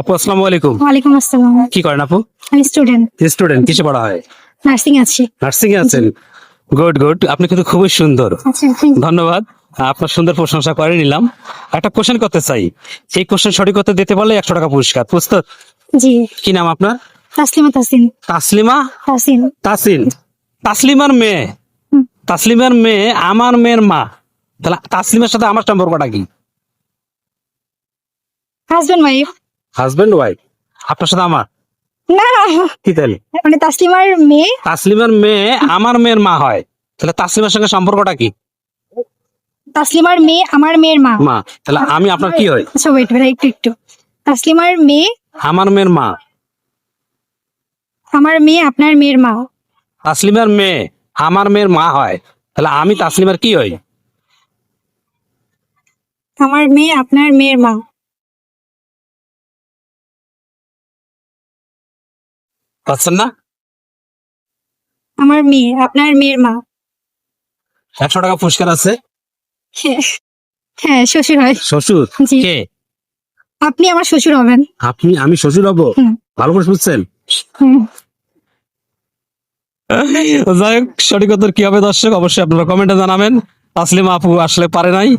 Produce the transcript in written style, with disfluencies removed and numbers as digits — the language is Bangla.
আপু আসসালামু আলাইকুম। ওয়ালাইকুম আসসালাম। কি করেন আপু? আমি স্টুডেন্ট, স্টুডেন্ট, কিসে পড়া হয়? নার্সিং আছি। নার্সিং এ আছেন? গুড গুড, আপনি কিন্তু খুবই সুন্দর। আচ্ছা, thank you. ধন্যবাদ, আপনার সুন্দর প্রশংসা করে নিলাম। একটা কোশ্চেন করতে চাই, এই কোশ্চেন সঠিক উত্তর দিতে পারলে 100 টাকা পুরস্কার। প্রস্তুত? জি, কি নাম আপনার? তাসলিমা তাসিন। তাসলিমা তাসিন। তাসিন। তাসলিমার মেয়ে, হুম। তাসলিমার মেয়ে আমার মেয়ের মা, তাহলে তাসলিমার সাথে আমার সম্পর্কটা কি? Husband wife. Husband wife? আপনার সাথে আমার না, কি তাহলে? মানে তাসলিমার মেয়ে, তাসলিমার মেয়ে আমার মেয়ের মা হয়, তাহলে তাসলিমার সঙ্গে সম্পর্কটা কি? তাসলিমার মেয়ে আমার মেয়ের মা। মা, তাহলে আমি আপনার কি হয়? আচ্ছা, ওয়েট একটু। তাসলিমার মেয়ে আমার মেয়ের মা। আমার মেয়ে আপনার মেয়ের মা। তাসলিমার মেয়ে আমার মেয়ের মা হয়, তাহলে আমি তাসলিমার কি হই? আমার মেয়ে আপনার মেয়ের মা। পাচ্ছেন না? আমার মেয়ে আপনার মেয়ের মা। 100 টাকা পুরস্কার আছে। হ্যাঁ, হ্যাঁ, শ্বশুর হয়। শ্বশুর? জি। কে? আপনি আমার শ্বশুর হবেন। আমি শ্বশুর হব? হুম। ভালো করে বুঝছেন। হুম। যাই হোক, সঠিক উত্তর কি হবে দর্শক অবশ্যই আপনারা কমেন্টে জানাবেন। তাসলিমা আপু আসলে পারে নাই।